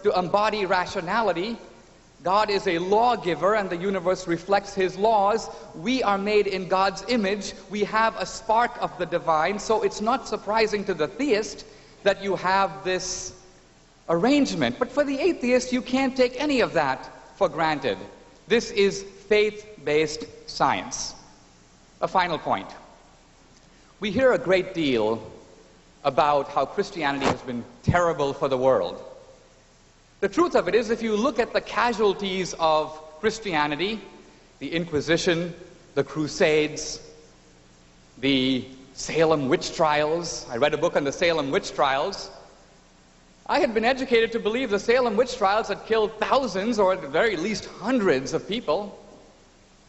to embody rationality. God is a lawgiver, and the universe reflects his laws. We are made in God's image. We have a spark of the divine, so it's not surprising to the theist that you have this arrangement. But for the atheist, you can't take any of that for granted. This is faith-based science. A final point. We hear a great deal about how Christianity has been terrible for the world. The truth of it is, if you look at the casualties of Christianity, the Inquisition, the Crusades, the Salem witch trials. I read a book on the Salem witch trials. I had been educated to believe the Salem witch trials had killed thousands, or at the very least hundreds of people.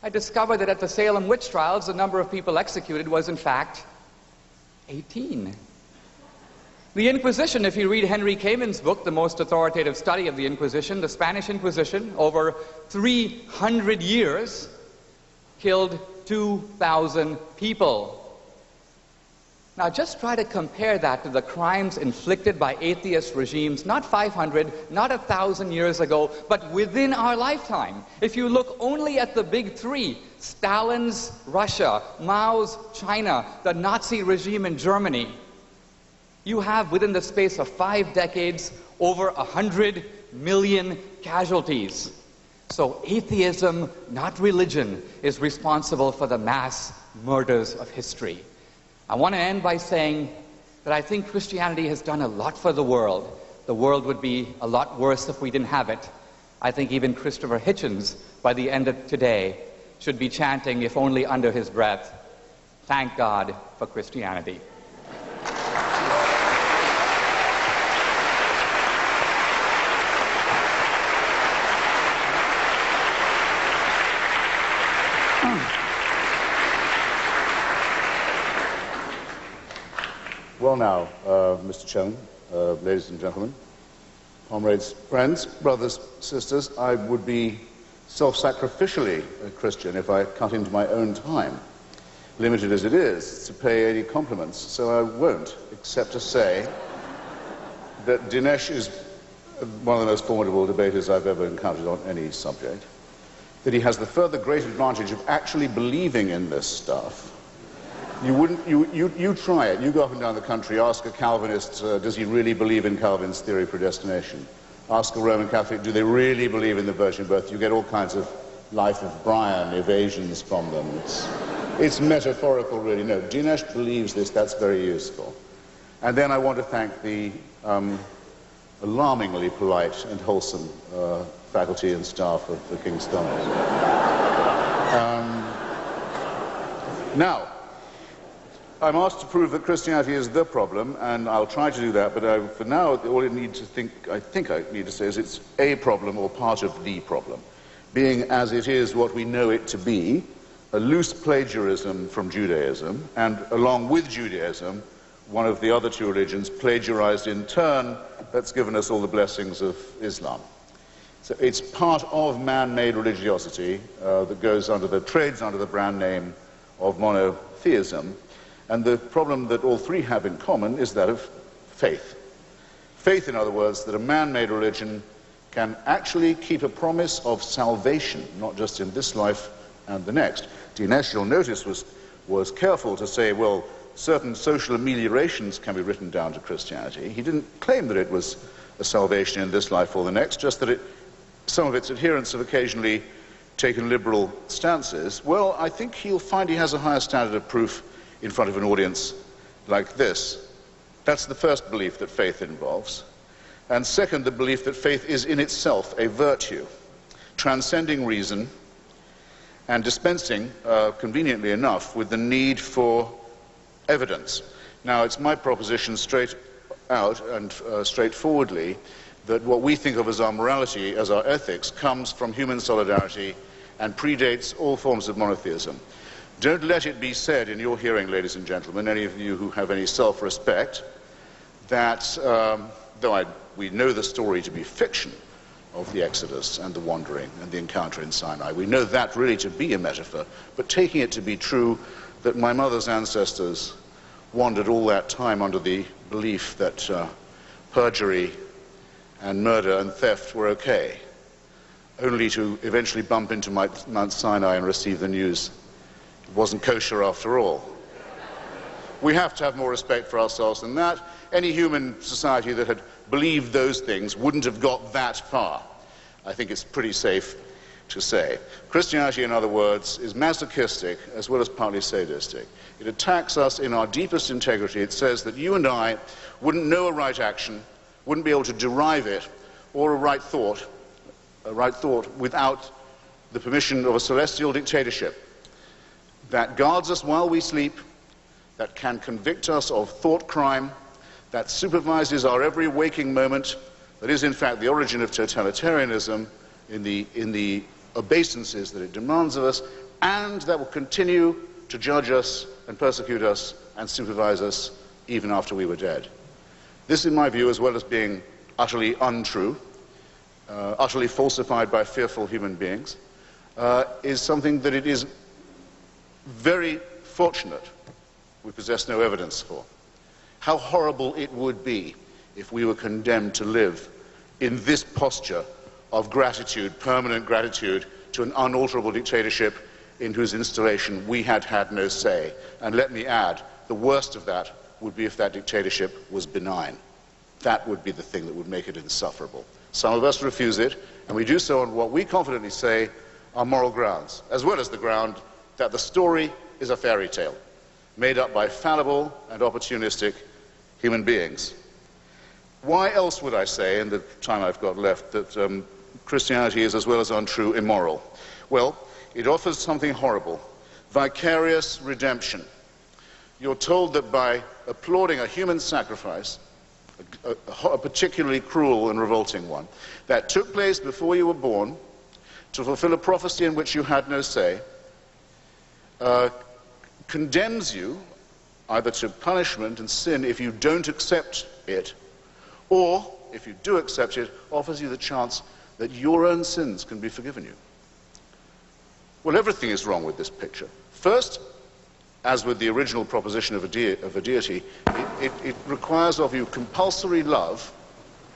I discovered that at the Salem witch trials, the number of people executed was, in fact, 18. The Inquisition, if you read Henry Kamin's book, the most authoritative study of the Inquisition, the Spanish Inquisition, over 300 years, killed 2,000 people. Now just try to compare that to the crimes inflicted by atheist regimes, not 500, not 1,000 years ago, but within our lifetime. If you look only at the big three, Stalin's Russia, Mao's China, the Nazi regime in Germany, you have within the space of 5 decades over 100 million casualties. So atheism, not religion, is responsible for the mass murders of history. I want to end by saying that I think Christianity has done a lot for the world. The world would be a lot worse if we didn't have it. I think even Christopher Hitchens, by the end of today, should be chanting, if only under his breath, "Thank God for Christianity." Well now, Mr. Chairman, ladies and gentlemen, comrades, friends, brothers, sisters, I would be self-sacrificially a Christian if I cut into my own time, limited as it is, to pay any compliments, so I won't, except to say that Dinesh is one of the most formidable debaters I've ever encountered on any subject, that he has the further great advantage of actually believing in this stuff. You try it. You go up and down the country, ask a Calvinist, does he really believe in Calvin's theory of predestination? Ask a Roman Catholic, do they really believe in the virgin birth? You get all kinds of Life of Brian evasions from them. It's metaphorical, really. No, Dinesh believes this. That's very useful. And then I want to thank the alarmingly polite and wholesome faculty and staff of the King's College. Now, I'm asked to prove that Christianity is the problem, and I'll try to do that, but for now, all I need to I think I need to say is it's a problem or part of the problem, being as it is what we know it to be, a loose plagiarism from Judaism, and along with Judaism, one of the other two religions plagiarized in turn, that's given us all the blessings of Islam. So it's part of man-made religiosity that trades under the brand name of monotheism. And the problem that all three have in common is that of faith. Faith, in other words, that a man-made religion can actually keep a promise of salvation, not just in this life and the next. Dinesh, you'll notice, was careful to say, well, certain social ameliorations can be written down to Christianity. He didn't claim that it was a salvation in this life or the next, just that some of its adherents have occasionally taken liberal stances. Well, I think he'll find he has a higher standard of proof in front of an audience like this. That's the first belief that faith involves. And second, the belief that faith is in itself a virtue, transcending reason and dispensing, conveniently enough, with the need for evidence. Now, it's my proposition straight out and straightforwardly that what we think of as our morality, as our ethics, comes from human solidarity and predates all forms of monotheism. Don't let it be said in your hearing, ladies and gentlemen, any of you who have any self-respect, that, we know the story to be fiction of the Exodus and the wandering and the encounter in Sinai. We know that really to be a metaphor, but taking it to be true that my mother's ancestors wandered all that time under the belief that perjury and murder and theft were okay, only to eventually bump into Mount Sinai and receive the news it wasn't kosher after all. We have to have more respect for ourselves than that. Any human society that had believed those things wouldn't have got that far. I think it's pretty safe to say. Christianity, in other words, is masochistic as well as partly sadistic. It attacks us in our deepest integrity. It says that you and I wouldn't know a right action, wouldn't be able to derive it, or a right thought without the permission of a celestial dictatorship that guards us while we sleep, that can convict us of thought crime, that supervises our every waking moment, that is in fact the origin of totalitarianism in the obeisances that it demands of us, and that will continue to judge us and persecute us and supervise us even after we were dead. This, in my view, as well as being utterly untrue, utterly falsified by fearful human beings, is something that it is very fortunate we possess no evidence for. How horrible it would be if we were condemned to live in this posture of gratitude, permanent gratitude, to an unalterable dictatorship in whose installation we had had no say. And let me add, the worst of that would be if that dictatorship was benign. That would be the thing that would make it insufferable. Some of us refuse it, and we do so on what we confidently say are moral grounds, as well as the ground that the story is a fairy tale, made up by fallible and opportunistic human beings. Why else would I say, in the time I've got left, that Christianity is, as well as untrue, immoral? Well, it offers something horrible: vicarious redemption. You're told that by applauding a human sacrifice, a particularly cruel and revolting one, that took place before you were born, to fulfill a prophecy in which you had no say, condemns you either to punishment and sin if you don't accept it, or, if you do accept it, offers you the chance that your own sins can be forgiven you. Well, everything is wrong with this picture. First, as with the original proposition of a deity, it requires of you compulsory love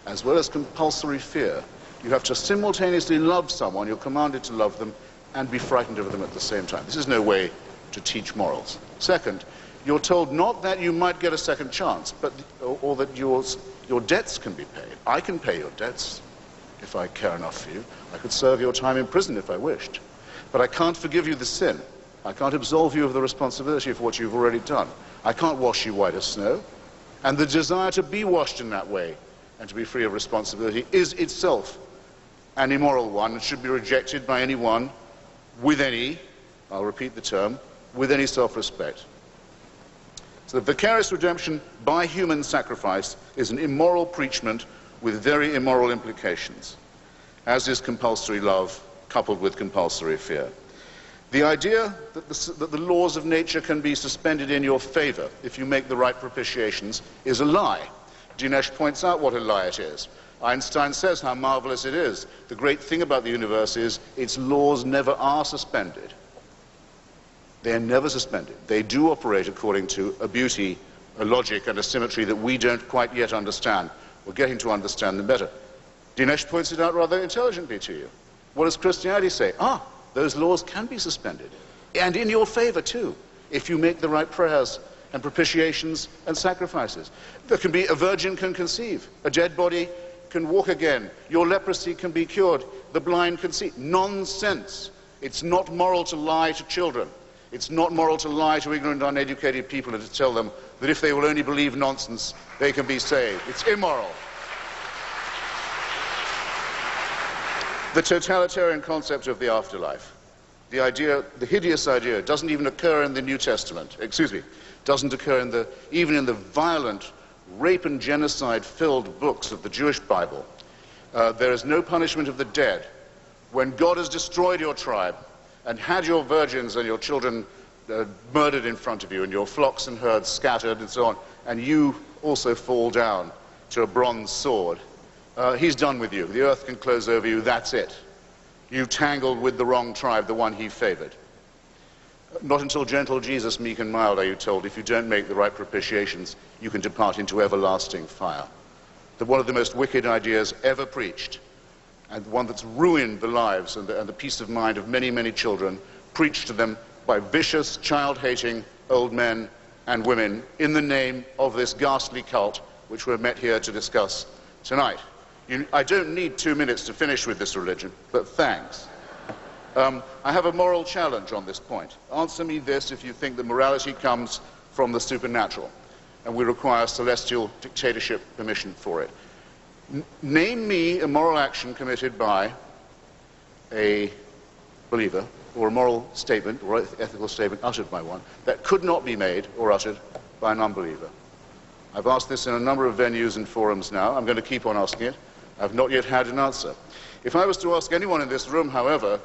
as well as compulsory fear. You have to simultaneously love someone, you're commanded to love them, and be frightened of them at the same time. This is no way to teach morals. Second, you're told not that you might get a second chance, but or that your debts can be paid. I can pay your debts if I care enough for you. I could serve your time in prison if I wished. But I can't forgive you the sin. I can't absolve you of the responsibility for what you've already done. I can't wash you white as snow. And the desire to be washed in that way and to be free of responsibility is itself an immoral one and should be rejected by anyone with any, I'll repeat the term, with any self-respect. So the vicarious redemption by human sacrifice is an immoral preachment with very immoral implications, as is compulsory love coupled with compulsory fear. The idea that the laws of nature can be suspended in your favor if you make the right propitiations is a lie. Dinesh points out what a lie it is. Einstein says how marvelous it is. The great thing about the universe is its laws never are suspended. They are never suspended. They do operate according to a beauty, a logic, and a symmetry that we don't quite yet understand. We're getting to understand them better. Dinesh points it out rather intelligently to you. What does Christianity say? Those laws can be suspended, and in your favor too, if you make the right prayers and propitiations and sacrifices. There can be, a virgin can conceive, a dead body can walk again, your leprosy can be cured, the blind can see. Nonsense. It's not moral to lie to children. It's not moral to lie to ignorant, uneducated people and to tell them that if they will only believe nonsense, they can be saved. It's immoral. The totalitarian concept of the afterlife, the hideous idea, doesn't even occur in the New Testament. Doesn't occur even in the violent rape and genocide-filled books of the Jewish Bible. There is no punishment of the dead. When God has destroyed your tribe and had your virgins and your children murdered in front of you and your flocks and herds scattered and so on, and you also fall down to a bronze sword, he's done with you. The earth can close over you. That's it. You tangled with the wrong tribe, the one he favored. Not until gentle Jesus, meek and mild, are you told, if you don't make the right propitiations, you can depart into everlasting fire. that one of the most wicked ideas ever preached, and one that's ruined the lives and the peace of mind of many, many children, preached to them by vicious, child-hating old men and women in the name of this ghastly cult which we're met here to discuss tonight. I don't need 2 minutes to finish with this religion, but thanks. I have a moral challenge on this point. Answer me this if you think that morality comes from the supernatural and we require celestial dictatorship permission for it. Name me a moral action committed by a believer, or a moral statement or ethical statement uttered by one that could not be made or uttered by a non-believer. I've asked this in a number of venues and forums now. I'm going to keep on asking it. I've not yet had an answer. If I was to ask anyone in this room, however,